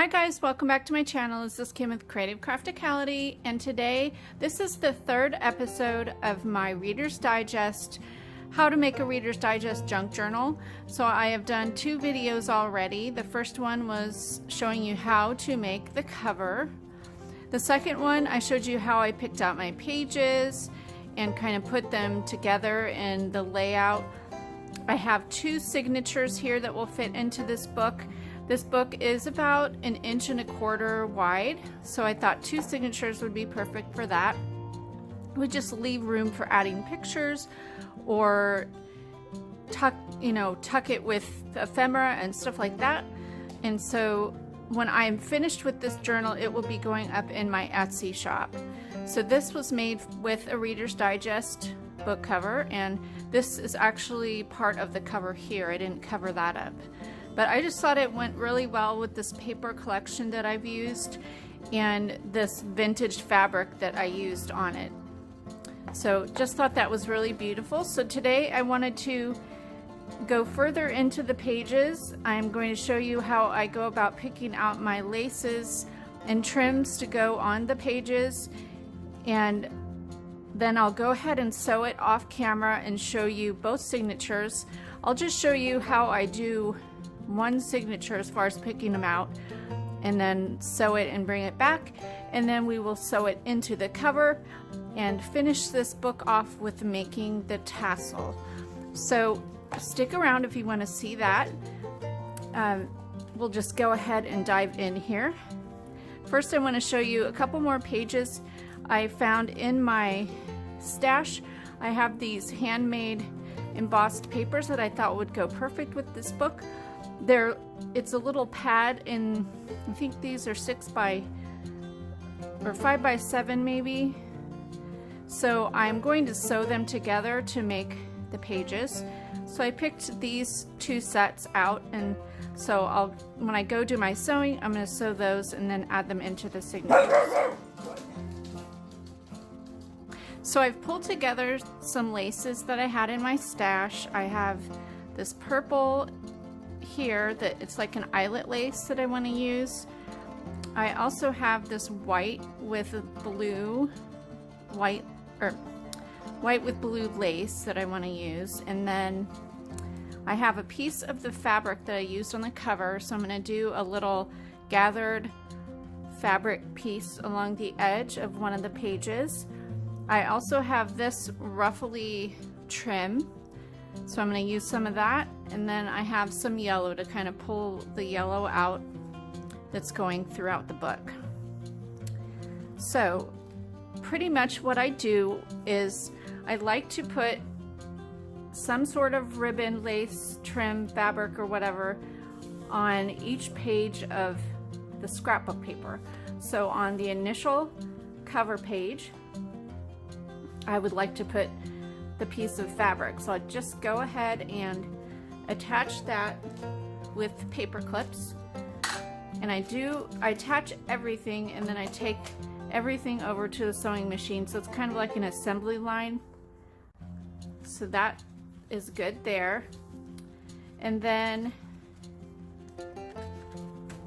Hi guys, welcome back to my channel. This is Kim with Creative Crafticality, and today this is the third episode of my Reader's Digest, how to make a Reader's Digest junk journal. So I have done two videos already. The first one was showing you how to make the cover. The second one, I showed you how I picked out my pages and kind of put them together in the layout. I have two signatures here that will fit into this book. This book is about 1.25 inches wide, so I thought two signatures would be perfect for that. We just leave room for adding pictures or tuck it with ephemera and stuff like that. And so when I'm finished with this journal, it will be going up in my Etsy shop. So this was made with a Reader's Digest book cover, and this is actually part of the cover here. I didn't cover that up. But I just thought it went really well with this paper collection that I've used and this vintage fabric that I used on it. So just thought that was really beautiful. So today I wanted to go further into the pages. I'm going to show you how I go about picking out my laces and trims to go on the pages, and then I'll go ahead and sew it off camera and show you both signatures. I'll just show you how I do one signature as far as picking them out, and then sew it and bring it back, and then we will sew it into the cover and finish this book off with making the tassel. So stick around if you want to see that. We'll just go ahead and dive in here. First I want to show you a couple more pages I found in my stash. I have these handmade embossed papers that I thought would go perfect with this book. It's a little pad, and I think these are 5 by 7 maybe. So I'm going to sew them together to make the pages. So I picked these two sets out, and so when I go do my sewing, I'm going to sew those and then add them into the signatures. So I've pulled together some laces that I had in my stash. I have this purple here that it's like an eyelet lace that I want to use. I also have this white with blue with blue lace that I want to use, and then I have a piece of the fabric that I used on the cover, so I'm going to do a little gathered fabric piece along the edge of one of the pages. I also have this ruffly trim, so I'm going to use some of that, and then I have some yellow to kind of pull the yellow out that's going throughout the book. So pretty much what I do is I like to put some sort of ribbon, lace, trim, fabric, or whatever on each page of the scrapbook paper. So on the initial cover page, I would like to put the piece of fabric. So I just go ahead and attach that with paper clips, and I attach everything, and then I take everything over to the sewing machine, so it's kind of like an assembly line. So that is good there. And then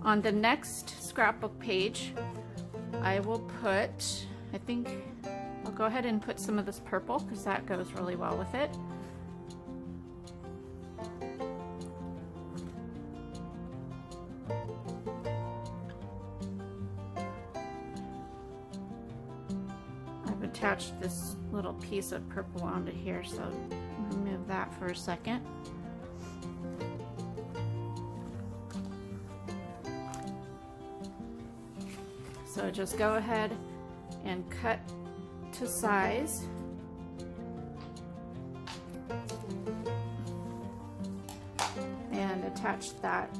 on the next scrapbook page, I will put, I'll go ahead and put some of this purple because that goes really well with it. I've attached this little piece of purple onto here, so I'll remove that for a second. So just go ahead and cut to size. And attach that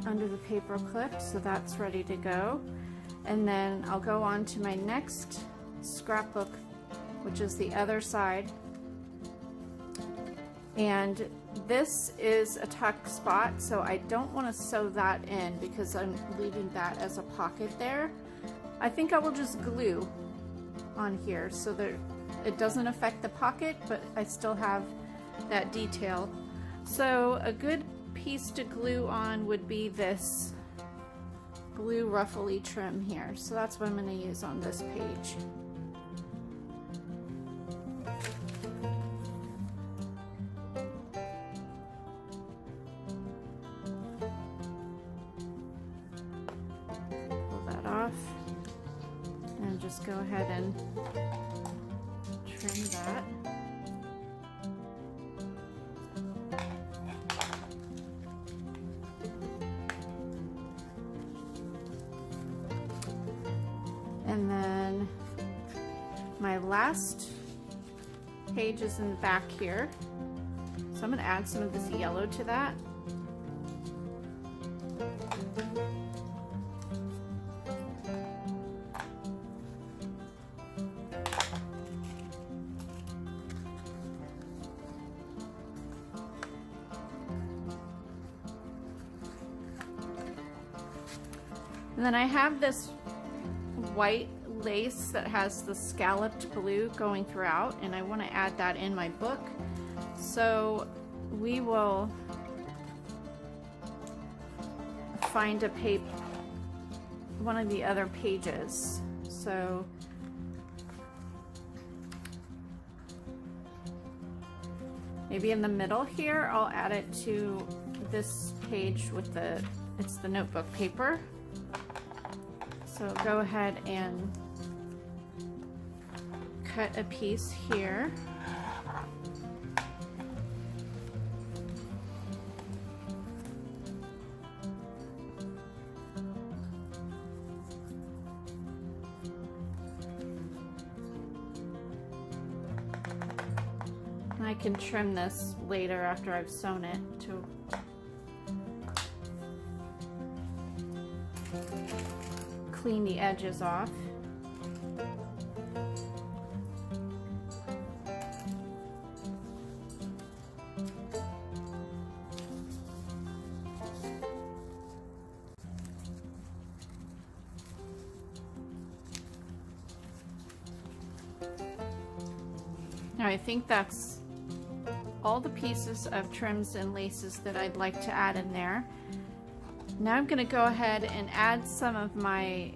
under the paper clip, so that's ready to go. And then I'll go on to my next scrapbook, which is the other side. And this is a tuck spot, so I don't want to sew that in because I'm leaving that as a pocket there. I think I will just glue on here so that it doesn't affect the pocket, but I still have that detail. So a good piece to glue on would be this blue ruffly trim here. So that's what I'm going to use on this page. Pull that off and just go ahead and trim that. And then my last page is in the back here. So I'm going to add some of this yellow to that. And then I have this white lace that has the scalloped blue going throughout, and I want to add that in my book. So we will find a page, one of the other pages. So maybe in the middle here, I'll add it to this page with it's the notebook paper. So go ahead and cut a piece here. And I can trim this later after I've sewn it to clean the edges off. Now I think that's all the pieces of trims and laces that I'd like to add in there. Now I'm going to go ahead and add some of my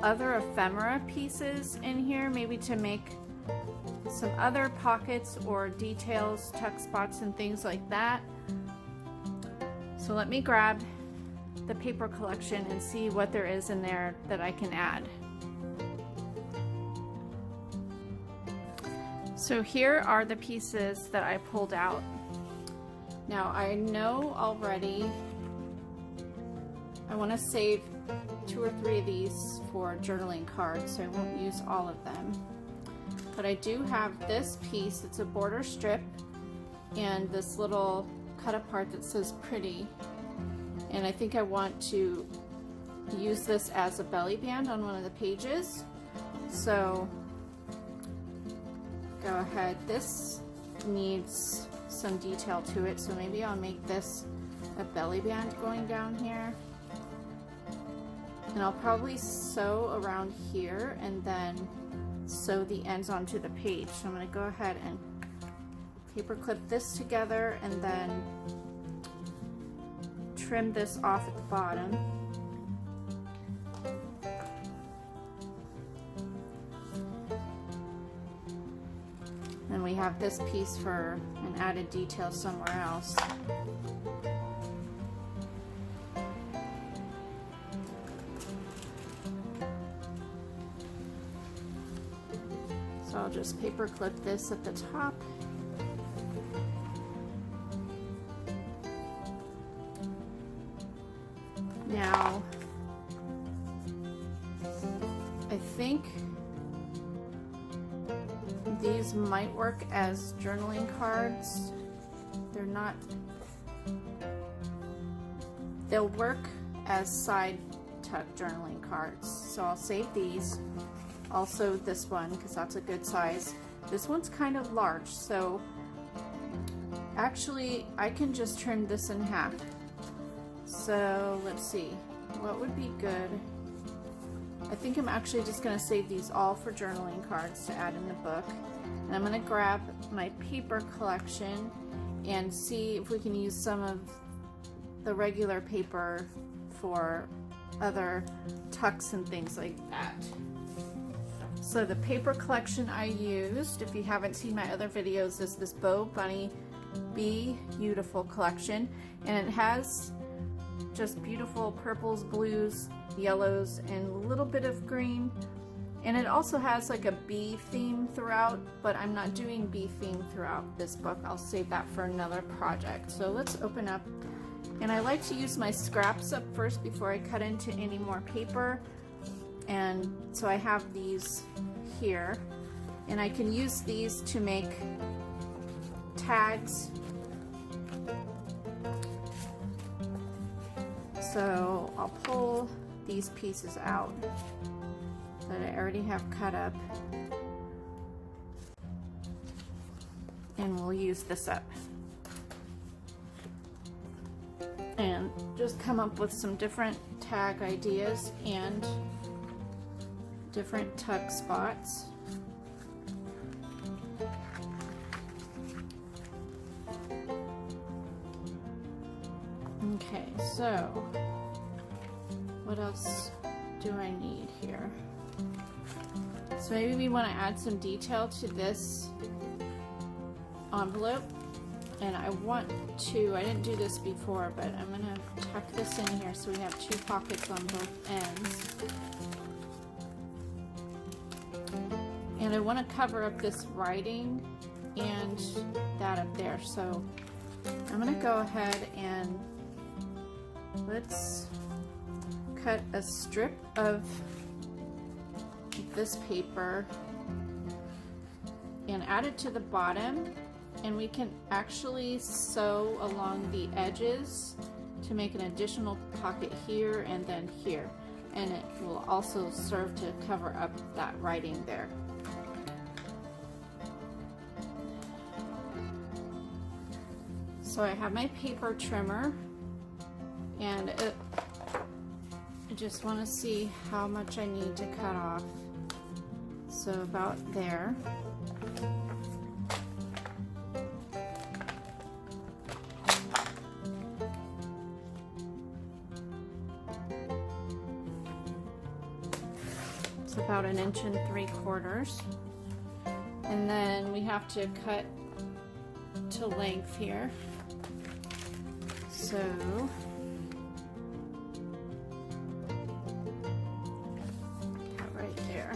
other ephemera pieces in here, maybe to make some other pockets or details, tuck spots and things like that. So let me grab the paper collection and see what there is in there that I can add. So here are the pieces that I pulled out. Now I know already I want to save 2 or 3 of these for journaling cards, so I won't use all of them. But I do have this piece, it's a border strip, and this little cut apart that says pretty. And I think I want to use this as a belly band on one of the pages. So go ahead, this needs some detail to it, so maybe I'll make this a belly band going down here. And I'll probably sew around here and then sew the ends onto the page. So I'm going to go ahead and paper clip this together and then trim this off at the bottom. And we have this piece for an added detail somewhere else. So I'll just paper clip this at the top. Now, I think these might work as journaling cards. They're not, they'll work as side tuck journaling cards. So I'll save these. Also this one, because that's a good size. This one's kind of large, so actually I can just trim this in half. So let's see, what would be good? I think I'm actually just going to save these all for journaling cards to add in the book. And I'm going to grab my paper collection and see if we can use some of the regular paper for other tucks and things like that. So the paper collection I used, if you haven't seen my other videos, is this Bow Bunny Be Beautiful collection, and it has just beautiful purples, blues, yellows, and a little bit of green. And it also has like a bee theme throughout, but I'm not doing bee theme throughout this book. I'll save that for another project. So let's open up, and I like to use my scraps up first before I cut into any more paper. And so I have these here, and I can use these to make tags. So I'll pull these pieces out that I already have cut up, and we'll use this up and just come up with some different tag ideas and different tuck spots. Okay, so what else do I need here? So maybe we want to add some detail to this envelope, and I didn't do this before, but I'm going to tuck this in here so we have two pockets on both ends. And I want to cover up this writing and that up there, so I'm going to go ahead and let's cut a strip of this paper and add it to the bottom, and we can actually sew along the edges to make an additional pocket here and then here, and it will also serve to cover up that writing there. So I have my paper trimmer, and I just want to see how much I need to cut off. So about there. It's about 1 3/4 inches. And then we have to cut to length here. So right there.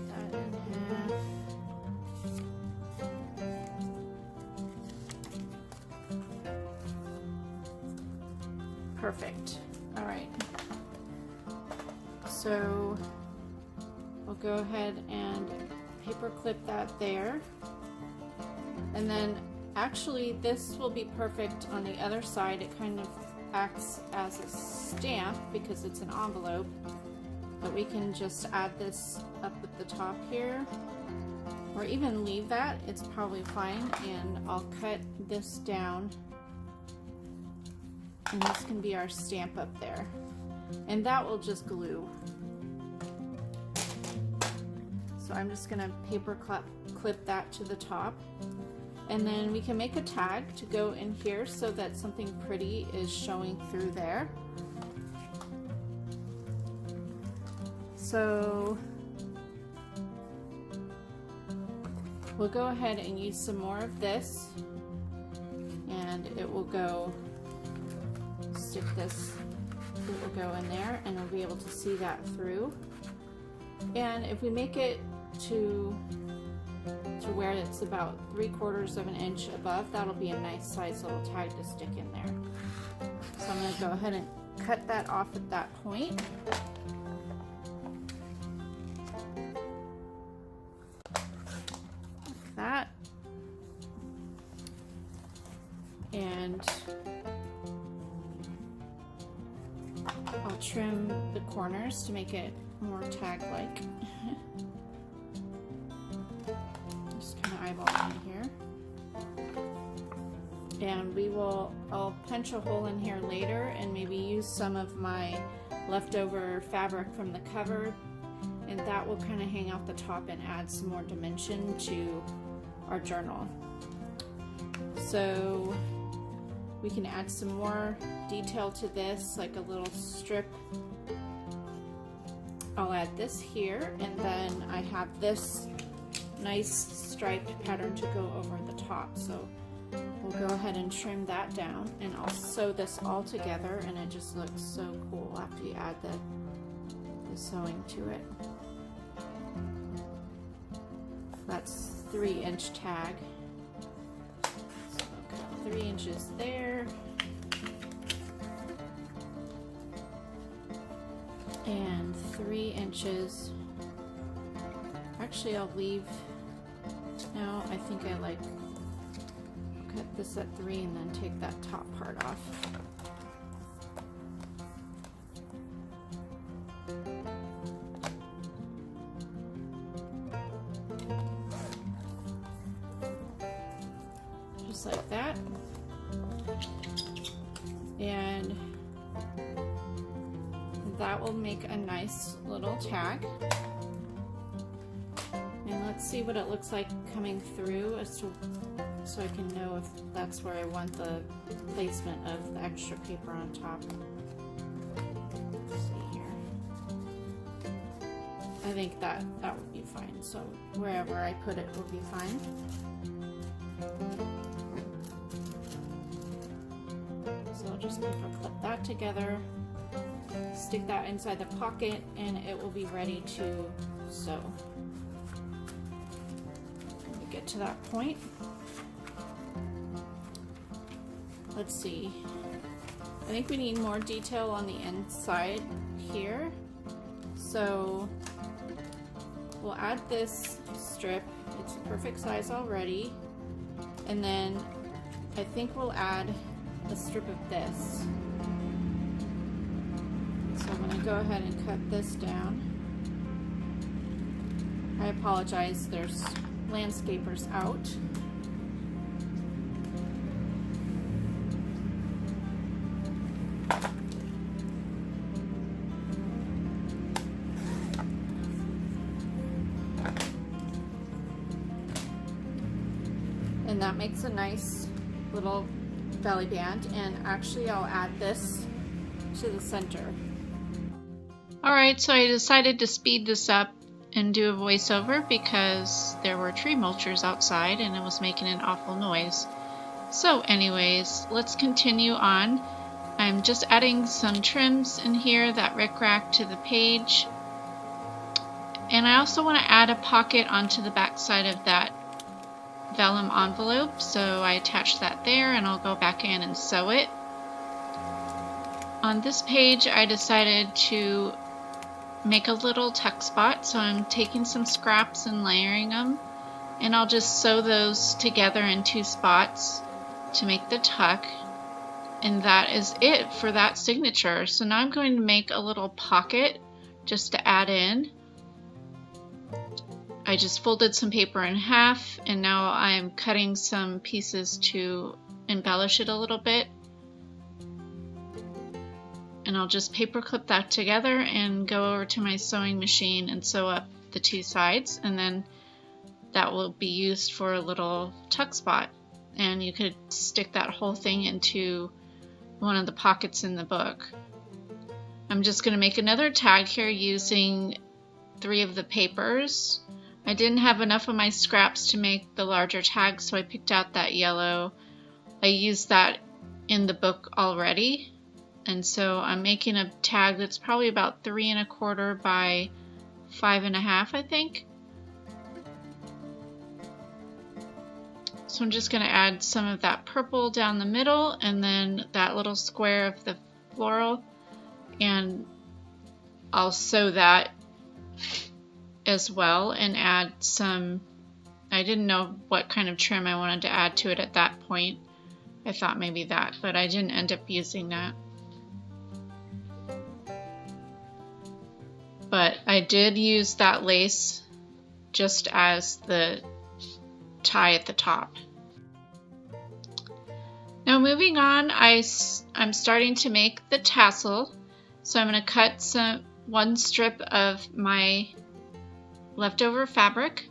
That in half. Perfect. All right. So we'll go ahead and paper clip that there. And then actually this will be perfect on the other side. It kind of acts as a stamp because it's an envelope, but we can just add this up at the top here, or even leave that, it's probably fine. And I'll cut this down, and this can be our stamp up there, and that will just glue. So I'm just gonna paper clip that to the top, and then we can make a tag to go in here so that something pretty is showing through there. So we'll go ahead and use some more of this, and it will go, stick this, it will go in there, and we'll be able to see that through. And if we make it to where it's about 3/4 inch above, that'll be a nice size little tag to stick in there. So I'm going to go ahead and cut that off at that point. Like that. And I'll trim the corners to make it more tag-like. Just kind of eyeball in here. And I'll punch a hole in here later and maybe use some of my leftover fabric from the cover, and that will kind of hang out the top and add some more dimension to our journal. So we can add some more detail to this, like a little strip. I'll add this here, and then I have this nice striped pattern to go over the top. So we'll go ahead and trim that down, and I'll sew this all together, and it just looks so cool after you add the sewing to it. That's 3-inch tag. So I'll cut 3 inches there. And 3 inches. Actually, I'll leave. No, I think I like cut this at 3 and then take that top part off. Just like that. And that will make a nice little tag. And let's see what it looks like coming through, so I can know if that's where I want the placement of the extra paper on top. Let's see here. I think that would be fine. So wherever I put it will be fine. So I'll just paper clip that together, stick that inside the pocket, and it will be ready to sew. When we get to that point, let's see. I think we need more detail on the inside here. So we'll add this strip. It's a perfect size already. And then I think we'll add a strip of this. So I'm going to go ahead and cut this down. I apologize, there's landscapers out. And that makes a nice little belly band, and actually I'll add this to the center. Alright, so I decided to speed this up and do a voiceover because there were tree mulchers outside and it was making an awful noise. So anyways, let's continue on. I'm just adding some trims in here that rick-rack to the page. And I also want to add a pocket onto the back side of that vellum envelope, so I attach that there, and I'll go back in and sew it. On this page I decided to make a little tuck spot, so I'm taking some scraps and layering them, and I'll just sew those together in 2 spots to make the tuck, and that is it for that signature. So now I'm going to make a little pocket just to add in. I just folded some paper in half, and now I'm cutting some pieces to embellish it a little bit. And I'll just paper clip that together and go over to my sewing machine and sew up the 2 sides, and then that will be used for a little tuck spot. And you could stick that whole thing into one of the pockets in the book. I'm just going to make another tag here using 3 of the papers. I didn't have enough of my scraps to make the larger tag, so I picked out that yellow. I used that in the book already, and so I'm making a tag that's probably about 3 1/4 by 5 1/2, I think. So I'm just going to add some of that purple down the middle, and then that little square of the floral, and I'll sew that as well and add some, I didn't know what kind of trim I wanted to add to it at that point. I thought maybe that, but I didn't end up using that. But I did use that lace just as the tie at the top. Now moving on, I'm starting to make the tassel. So I'm going to cut one strip of my leftover fabric,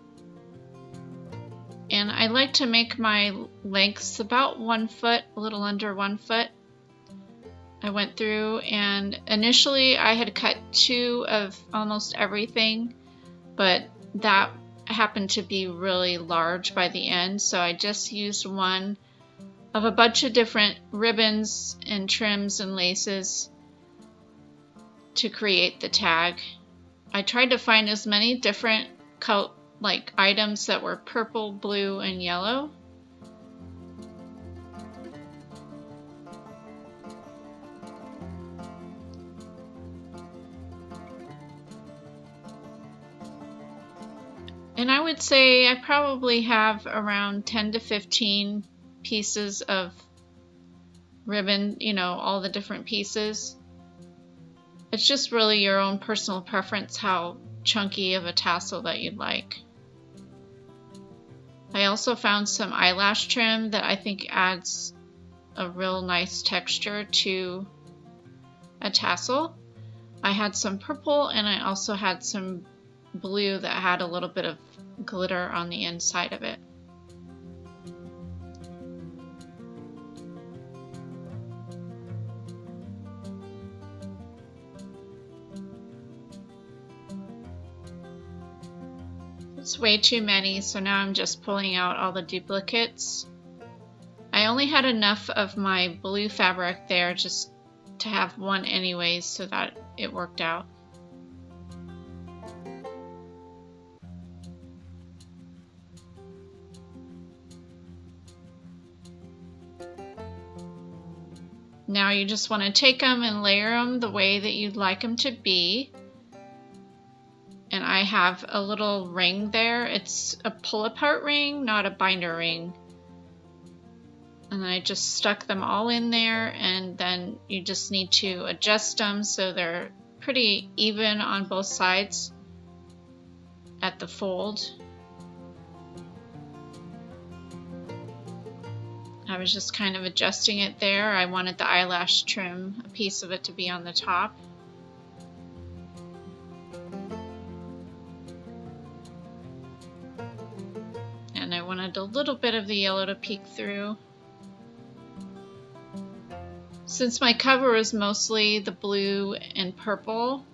And I like to make my lengths about 1 foot, a little under 1 foot. I went through and initially I had cut 2 of almost everything, but that happened to be really large by the end, so I just used 1 of a bunch of different ribbons and trims and laces to create the tag. I tried to find as many different items that were purple, blue, and yellow. And I would say I probably have around 10 to 15 pieces of ribbon, you know, all the different pieces. It's just really your own personal preference how chunky of a tassel that you'd like. I also found some eyelash trim that I think adds a real nice texture to a tassel. I had some purple and I also had some blue that had a little bit of glitter on the inside of it. It's way too many, so now I'm just pulling out all the duplicates. I only had enough of my blue fabric there just to have 1 anyways, so that it worked out. Now you just want to take them and layer them the way that you'd like them to be. And I have a little ring there. It's a pull-apart ring, not a binder ring. And I just stuck them all in there, and then you just need to adjust them so they're pretty even on both sides at the fold. I was just kind of adjusting it there. I wanted the eyelash trim, a piece of it, to be on the top. And I wanted a little bit of the yellow to peek through. Since my cover was mostly the blue and purple,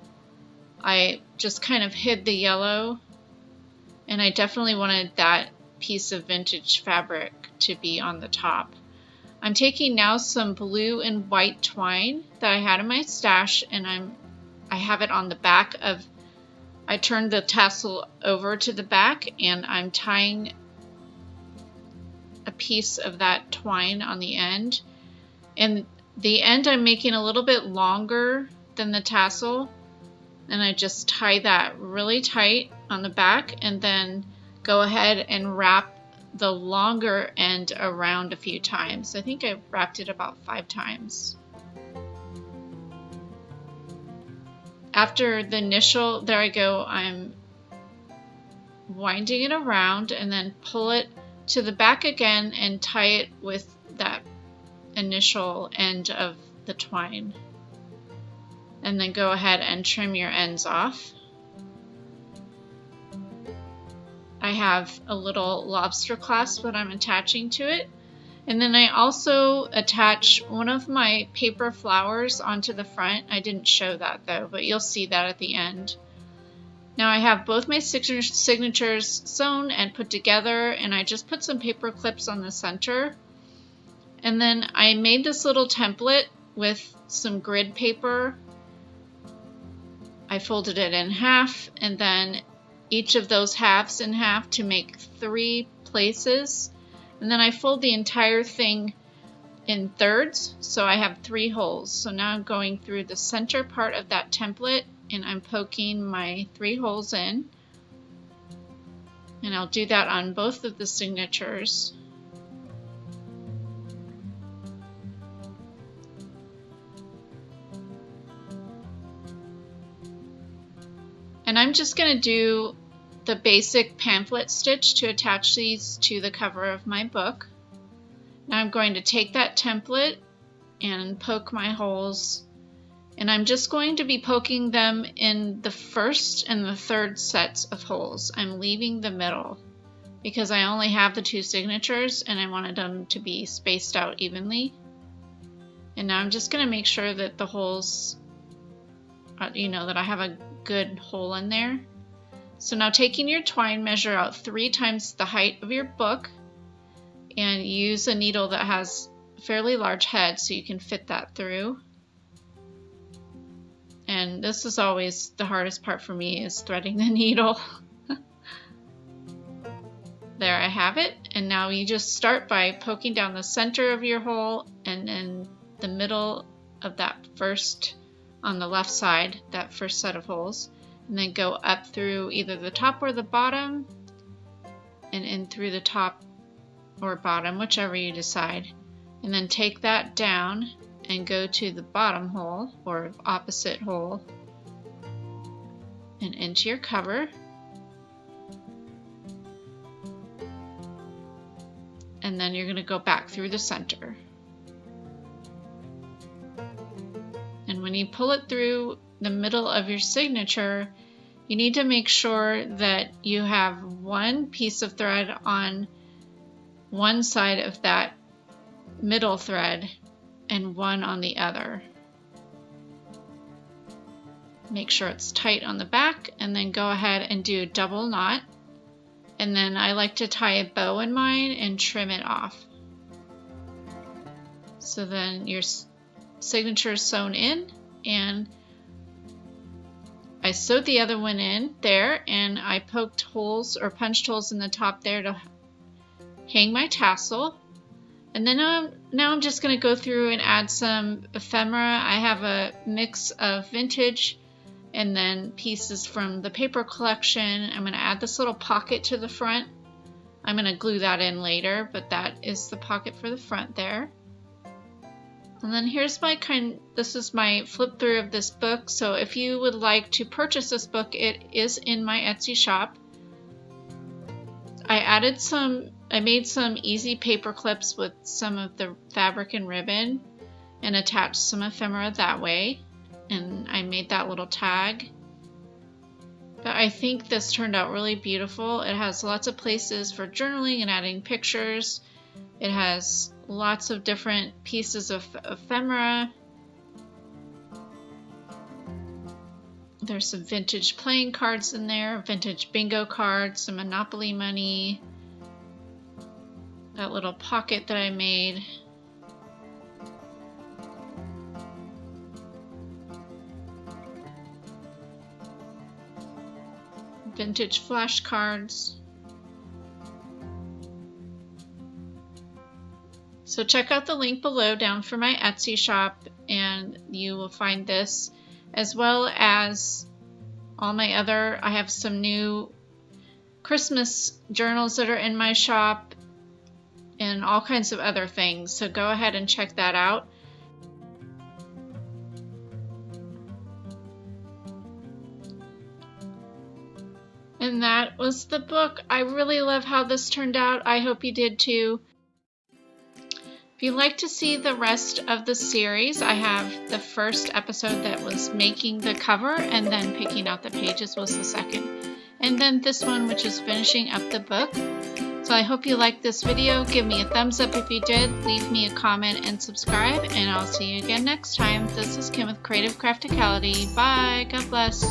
I just kind of hid the yellow, and I definitely wanted that piece of vintage fabric to be on the top. I'm taking now some blue and white twine that I had in my stash, and I have it on the back of, I turned the tassel over to the back, and I'm tying a piece of that twine on the end. And the end I'm making a little bit longer than the tassel, and I just tie that really tight on the back and then go ahead and wrap the longer end around a few times. I think I wrapped it about 5 times. After the initial, there I go, I'm winding it around and then pull it to the back again and tie it with that initial end of the twine. And then go ahead and trim your ends off. I have a little lobster clasp that I'm attaching to it. And then I also attach one of my paper flowers onto the front. I didn't show that though, but you'll see that at the end. Now I have both my signatures sewn and put together, and I just put some paper clips on the center. And then I made this little template with some grid paper. I folded it in half, and then each of those halves in half to make 3 places. And then I fold the entire thing in thirds, so I have 3 holes. So now I'm going through the center part of that template, and I'm poking my 3 holes in. And I'll do that on both of the signatures. And I'm just going to do the basic pamphlet stitch to attach these to the cover of my book. Now I'm going to take that template and poke my holes, and I'm just going to be poking them in the first and the third sets of holes. I'm leaving the middle because I only have the 2 signatures and I wanted them to be spaced out evenly. And now I'm just going to make sure that the holes, that I have a good hole in there. So now taking your twine, measure out 3 times the height of your book and use a needle that has a fairly large head so you can fit that through. And this is always the hardest part for me, is threading the needle. There I have it. And now you just start by poking down the center of your hole and in the middle of that first, on the left side, that first set of holes, and then go up through either the top or the bottom and in through the top or bottom, whichever you decide, and then take that down and go to the bottom hole or opposite hole and into your cover. And then you're going to go back through the center. And when you pull it through the middle of your signature, you need to make sure that you have one piece of thread on one side of that middle thread and one on the other. Make sure it's tight on the back, and then go ahead and do a double knot. And then I like to tie a bow in mine and trim it off. So then your signature is sewn in, and I sewed the other one in there, and I poked holes or punched holes in the top there to hang my tassel. And then now I'm just going to go through and add some ephemera. I have a mix of vintage and then pieces from the paper collection. I'm going to add this little pocket to the front. I'm going to glue that in later, but that is the pocket for the front there. And then here's this is my flip through of this book. So if you would like to purchase this book, it is in my Etsy shop. I made some easy paper clips with some of the fabric and ribbon and attached some ephemera that way. And I made that little tag. But I think this turned out really beautiful. It has lots of places for journaling and adding pictures. It has lots of different pieces of ephemera. There's some vintage playing cards in there, vintage bingo cards, some Monopoly money, that little pocket that I made. Vintage flashcards. So check out the link below down for my Etsy shop, and you will find this, as well as all my other, I have some new Christmas journals that are in my shop and all kinds of other things. So go ahead and check that out. And that was the book. I really love how this turned out. I hope you did too. If you'd like to see the rest of the series, I have the first episode that was making the cover, and then picking out the pages was the second. And then this one, which is finishing up the book. So I hope you liked this video. Give me a thumbs up if you did. Leave me a comment and subscribe, and I'll see you again next time. This is Kim with Creative Crafticality. Bye. God bless.